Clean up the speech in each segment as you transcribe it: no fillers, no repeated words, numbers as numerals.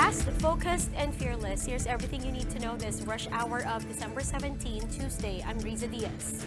Fast, focused, and fearless. Here's everything you need to know this rush hour of December 17, Tuesday. I'm Riza Diaz.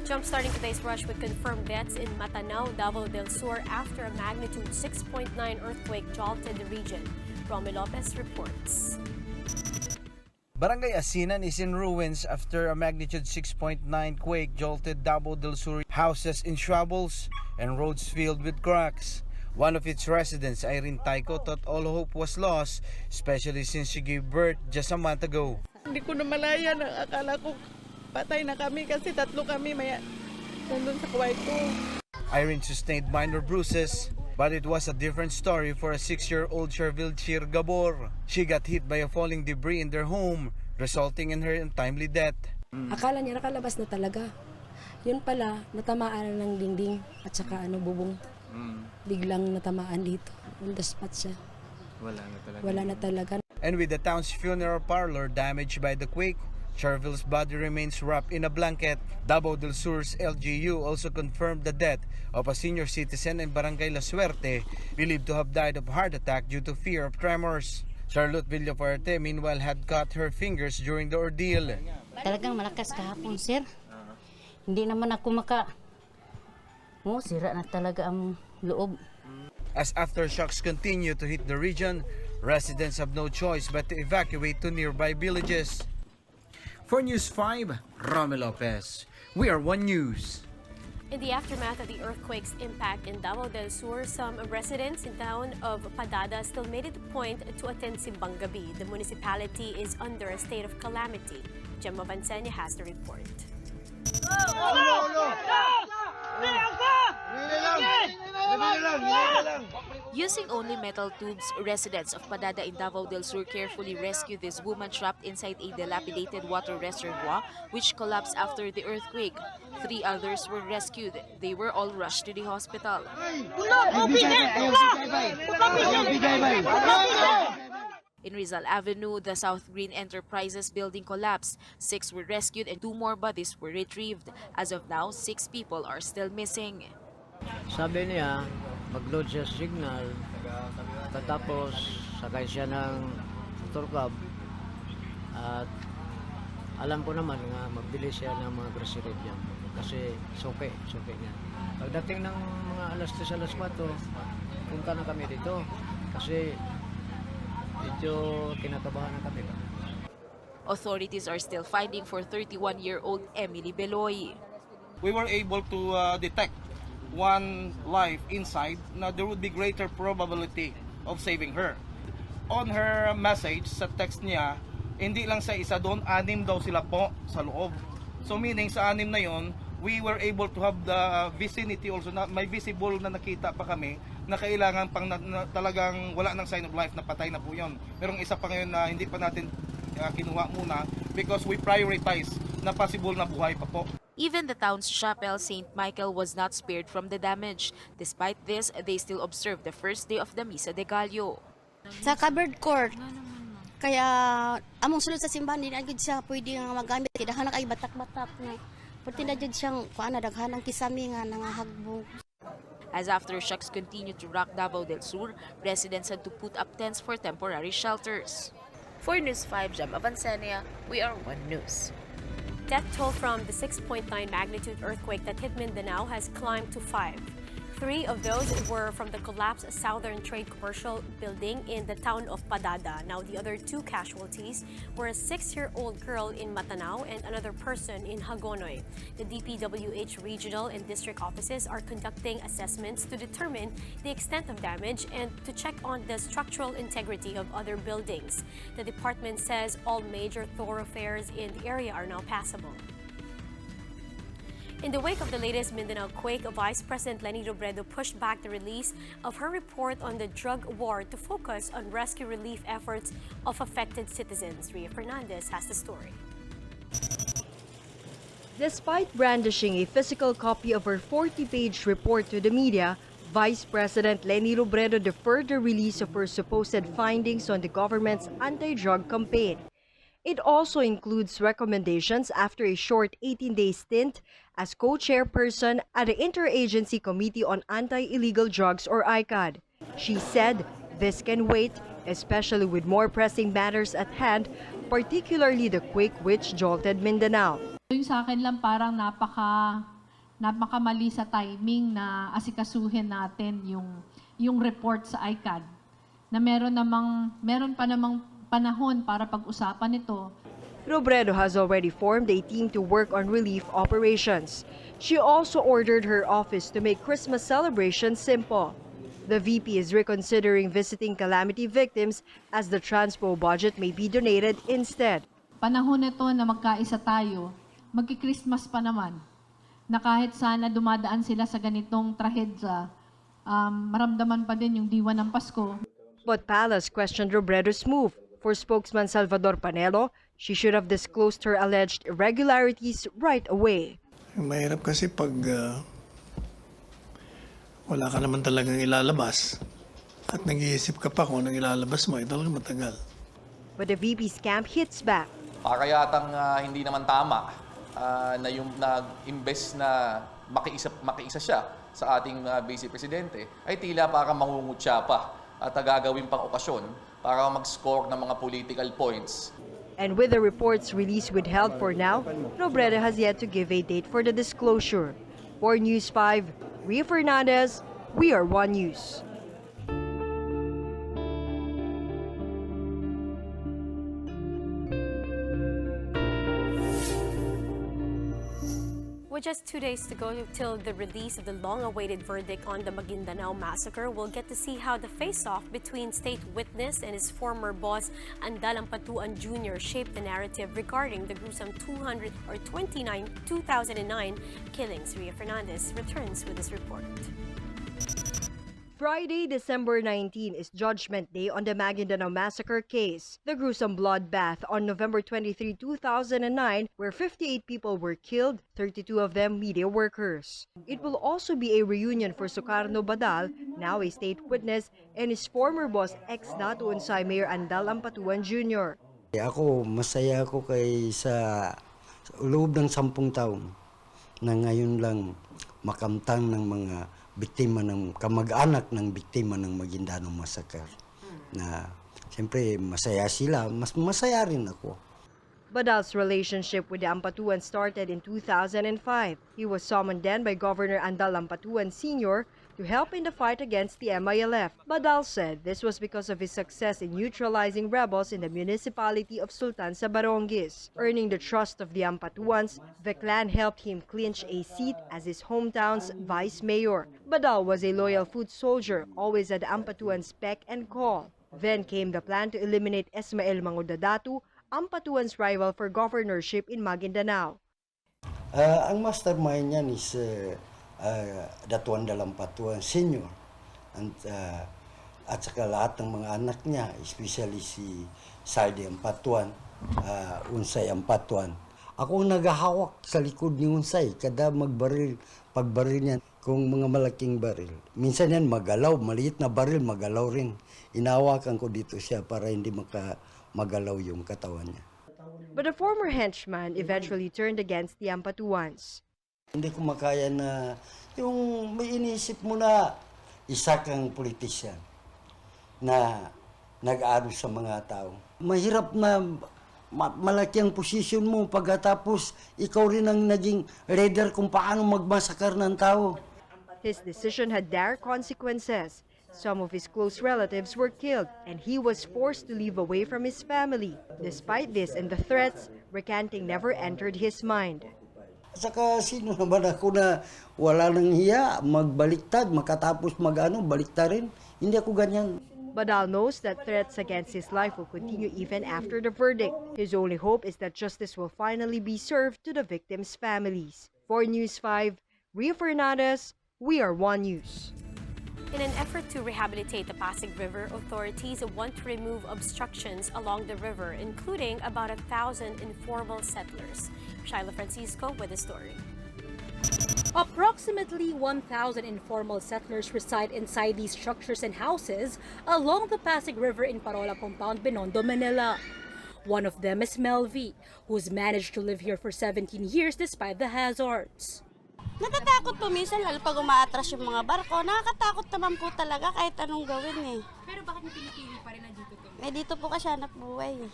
Jump-starting today's rush with confirmed deaths in Mindanao, Davao del Sur after a magnitude 6.9 earthquake jolted the region. Romy Lopez reports. Barangay Asinan is in ruins after a magnitude 6.9 quake jolted Davao del Sur. Houses in shambles and roads filled with cracks. One of its residents, Irene Taiko, thought all hope was lost, especially since she gave birth just a month ago. Hindi ko na malaya na akala ko patay na kami kasi tatlo kami maya nandun sa kwarto. Irene sustained minor bruises, but it was a different story for a 6-year-old Sherville Chir Gabor. She got hit by a falling debris in their home, resulting in her untimely death. Akala niya nakalabas na talaga. Yun pala, natamaan ng dingding at saka bubong. Biglang natamaan dito. On the spot siya. Wala na talaga. And with the town's funeral parlor damaged by the quake, Sherville's body remains wrapped in a blanket. Davao del Sur's LGU also confirmed the death of a senior citizen in Barangay La Suerte, believed to have died of heart attack due to fear of tremors. Charlotte Villafuerte, meanwhile, had cut her fingers during the ordeal. Talagang malakas kahapon, sir. Hindi naman ako sira na talaga ang loob. As aftershocks continue to hit the region, residents have no choice but to evacuate to nearby villages. For News 5, Romy Lopez. We are One News. In the aftermath of the earthquake's impact in Davao del Sur, some residents in town of Kidada still made it a point to attend Simbang Gabi. The municipality is under a state of calamity. Gemma Vansenia has the report. Using only metal tubes, residents of Kidada in Davao del Sur carefully rescued this woman trapped inside a dilapidated water reservoir which collapsed after the earthquake. 3 others were rescued. They were all rushed to the hospital. In Rizal Avenue, the South Green Enterprises building collapsed. 6 were rescued and 2 more bodies were retrieved. As of now, 6 people are still missing. Sabi niya, mag-load siya signal, tapos sakay siya ng motor cab. At alam ko naman nga magbili siya ng mga grocery diyan kasi suke niya. Pagdating ng mga alas 3, alas 4, punta na kami dito kasi medyo kinakabahan na kami. Authorities are still finding for 31-year-old Emily Beloy. We were able to detect one life inside. Now there would be greater probability of saving her. On her message sa text niya, hindi lang sa isa doon, 6 daw sila po sa loob. So meaning sa 6 na yon, we were able to have the vicinity also, na may visible na nakita pa kami na kailangan pang talagang wala ng sign of life, na patay na po yon. Merong isa pa ngayon na hindi pa natin kinuha muna because we prioritize na possible na buhay pa po. Even the town's chapel, St. Michael, was not spared from the damage. Despite this, they still observed the first day of the Misa de Gallo. Sa covered court, kaya among sulod sa simbahan, hindi na siya pwede magamit. Daghan na kay batak-batak. Pwede na dyan siyang daghan ng kisami nga nangahagbog. As aftershocks continue to rock Davao del Sur, residents had to put up tents for temporary shelters. For News 5, Gemma Vansenia, we are One News. Death toll from the 6.9 magnitude earthquake that hit Mindanao has climbed to 5. 3 of those were from the collapsed Southern Trade Commercial building in the town of Kidada. Now, the other 2 casualties were a 6-year-old girl in Mindanao and another person in Hagonoy. The DPWH regional and district offices are conducting assessments to determine the extent of damage and to check on the structural integrity of other buildings. The department says all major thoroughfares in the area are now passable. In the wake of the latest Mindanao quake, Vice President Leni Robredo pushed back the release of her report on the drug war to focus on rescue relief efforts of affected citizens. Ria Fernandez has the story. Despite brandishing a physical copy of her 40-page report to the media, Vice President Leni Robredo deferred the release of her supposed findings on the government's anti-drug campaign. It also includes recommendations after a short 18-day stint as co-chairperson at the Interagency Committee on Anti-Illegal Drugs or ICAD. She said this can wait, especially with more pressing matters at hand, particularly the quake which jolted Mindanao. Yung sa akin lang parang napakamali sa timing na asikasuhin natin yung report sa ICAD na meron pa namang panahon para pag-usapan ito. Robredo has already formed a team to work on relief operations. She also ordered her office to make Christmas celebrations simple. The VP is reconsidering visiting calamity victims as the transpo budget may be donated instead. Panahon nito na magkaisa tayo, magki-Christmas pa naman, na kahit sana dumadaan sila sa ganitong trahedya, maramdaman pa din yung diwa ng Pasko. But Palace questioned Robredo's move. For spokesman Salvador Panelo, she should have disclosed her alleged irregularities right away. Mahirap kasi pag wala ka naman talagang ilalabas at nag-iisip ka pa kung anong ilalabas mo, ito lang matagal. But the VP's camp hits back. Para yatang hindi naman tama na yung nag-imbes na makiisa siya sa ating Vice Presidente, ay tila para mangungutya pa at gagawin pang okasyon para mag-score ng mga political points. And with the reports release withheld for now, Robredo has yet to give a date for the disclosure. For News 5, Ria Fernandez, We Are One News. With just 2 days to go till the release of the long-awaited verdict on the Magaddino Massacre, we'll get to see how the face-off between state witness and his former boss, Andal Ampatuan Jr., shaped the narrative regarding the gruesome 2009 killings. Ria Fernandez returns with this report. Friday, December 19 is Judgment Day on the Magaddino Massacre case, the gruesome bloodbath on November 23, 2009, where 58 people were killed, 32 of them media workers. It will also be a reunion for Sukarno Badal, now a state witness, and his former boss, ex-Datunsay Mayor Andal Ampatuan Jr. Ako, masaya ako sa loob ng 10 taon na ngayon lang makamtang ng mga biktima ng kamag-anak ng biktima ng Magaddino Massacre. Na siyempre masaya sila, mas masaya rin ako. Badal's relationship with the Ampatuan started in 2005. He was summoned then by Governor Andal Ampatuan Sr. to help in the fight against the MILF. Badal said this was because of his success in neutralizing rebels in the municipality of Sultan sa Barongis. Earning the trust of the Ampatuans, the clan helped him clinch a seat as his hometown's vice mayor. Badal was a loyal foot soldier, always at Ampatuan's beck and call. Then came the plan to eliminate Esmael Mangudadatu, Ampatuan's rival for governorship in Maguindanao. Ang mastermind niyan is Datuan Dalampatuan Senior at saka lahat ng mga anak niya, especially si Sardi Ampatuan, Unsay Ampatuan. Ako ang naghahawak sa likod ni Unsay kada pagbaril niya kung mga malaking baril. Minsan yan magalaw, maliit na baril magalaw rin. Inawakan ko dito siya para hindi magalaw yung katawan niya. But the former henchman eventually turned against the Ampatuans. Hindi ko makaya na yung may inisip mo na isa kang politisyan na nag-aaral sa mga tao. Mahirap na malaki ang posisyon mo pagkatapos ikaw rin ang naging leader kung paano magmasakar ng tao. His decision had dire consequences. Some of his close relatives were killed, and he was forced to live away from his family. Despite this and the threats, recanting never entered his mind. Saka sino naman ako na wala nang hiya, magbaliktad, makatapos baliktarin. Hindi ako ganyan. Badal knows that threats against his life will continue even after the verdict. His only hope is that justice will finally be served to the victims' families. For News 5, Ria Fernandez, We Are One News. In an effort to rehabilitate the Pasig River, authorities want to remove obstructions along the river, including about 1,000 informal settlers. Shyla Francisco with the story. Approximately 1,000 informal settlers reside inside these structures and houses along the Pasig River in Parola Compound, Binondo, Manila. One of them is Melvi, who's managed to live here for 17 years despite the hazards. Natatakot po minsan, lalo pag umaatras yung mga barko. Nakakatakot naman po talaga kahit anong gawin eh. Pero bakit niyo pinipili pa rin na dito to? Eh dito po kasi hanap buhay eh.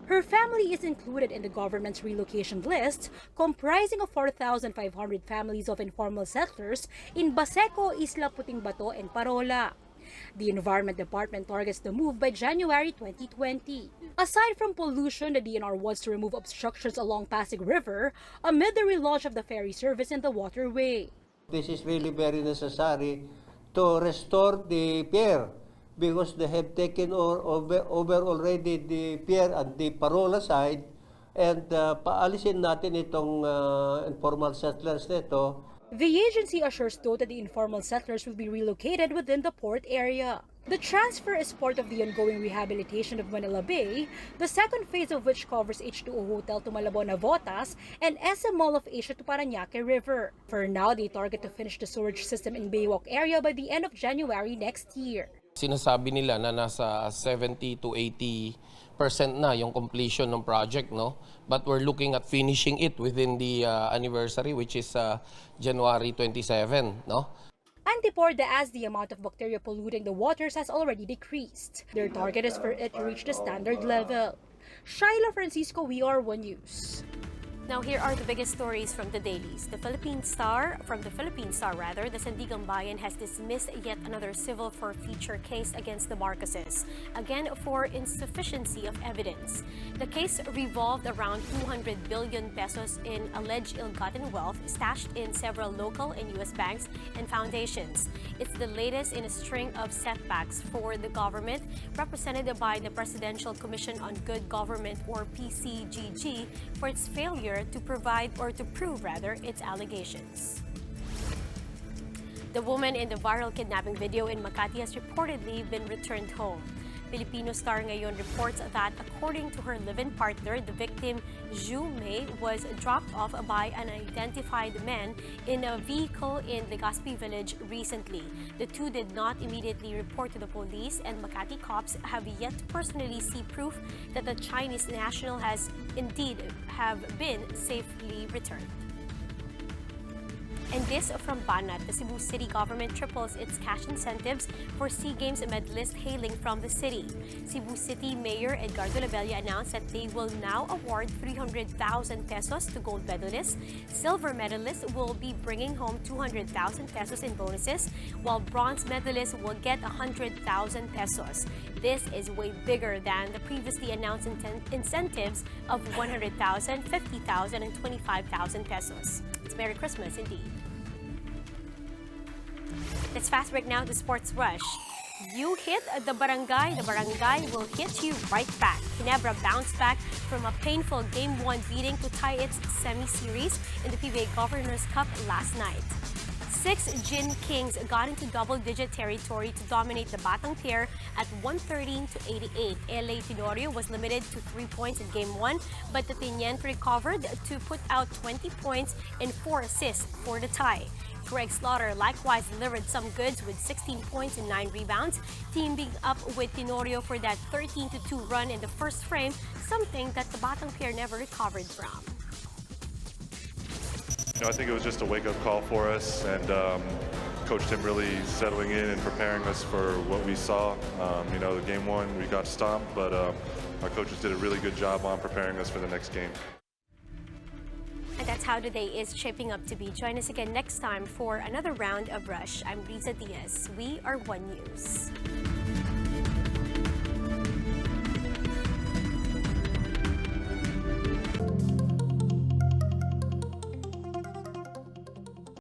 Her family is included in the government's relocation list, comprising of 4,500 families of informal settlers in Baseco, Isla Puting Bato, and Parola. The Environment Department targets the move by January 2020. Aside from pollution, the DNR wants to remove obstructions along Pasig River amid the relaunch of the ferry service in the waterway. This is really very necessary to restore the pier because they have taken over already the pier at the Parola side, and paalisin natin itong informal settlers nito. The agency assures though that the informal settlers will be relocated within the port area. The transfer is part of the ongoing rehabilitation of Manila Bay, the second phase of which covers H2O Hotel to Malabon, Navotas, and SM Mall of Asia to Parañaque River. For now, they target to finish the sewage system in Baywalk area by the end of January next year. Sinasabi nila na nasa 70 to 80% na yung completion ng project, no? But we're looking at finishing it within the anniversary, which is January 27, no? Antipor as the amount of bacteria polluting the waters has already decreased. Their target is for it to reach the standard level. Shaila Francisco, WR1 News. Now here are the biggest stories from the dailies. The Philippine Star, the Sandigang Bayan has dismissed yet another civil forfeiture case against the Marcoses, again for insufficiency of evidence. The case revolved around 200 billion pesos in alleged ill-gotten wealth stashed in several local and U.S. banks and foundations. It's the latest in a string of setbacks for the government, represented by the Presidential Commission on Good Government, or PCGG, for its failure to prove its allegations. The woman in the viral kidnapping video in Makati has reportedly been returned home. Filipino Star ngayon reports that according to her live-in partner, the victim, Zhu Mei, was dropped off by an unidentified man in a vehicle in Legazpi village recently. The two did not immediately report to the police, and Makati cops have yet to personally see proof that the Chinese national has indeed been safely returned. And this from Banat, the Cebu City government triples its cash incentives for SEA Games medalists hailing from the city. Cebu City Mayor Edgardo Labella announced that they will now award 300,000 pesos to gold medalists. Silver medalists will be bringing home 200,000 pesos in bonuses, while bronze medalists will get 100,000 pesos. This is way bigger than the previously announced incentives of 100,000, 50,000, and 25,000 pesos. It's Merry Christmas indeed. Let's fast break now to Sports Rush. You hit the barangay will hit you right back. Ginebra bounced back from a painful Game 1 beating to tie its semi-series in the PBA Governors Cup last night. 6 Gin Kings got into double-digit territory to dominate the Batang pair at 113 to 88. LA Tenorio was limited to 3 points in Game 1, but the Teniente recovered to put out 20 points and 4 assists for the tie. Greg Slaughter likewise delivered some goods with 16 points and 9 rebounds, teaming up with Tenorio for that 13-2 run in the first frame, something that the Batang pair never recovered from. I think it was just a wake-up call for us, and Coach Tim really settling in and preparing us for what we saw. The Game 1, we got stomped, but our coaches did a really good job on preparing us for the next game. And that's how today is shaping up to be. Join us again next time for another round of Rush. I'm Riza Diaz. We are One News.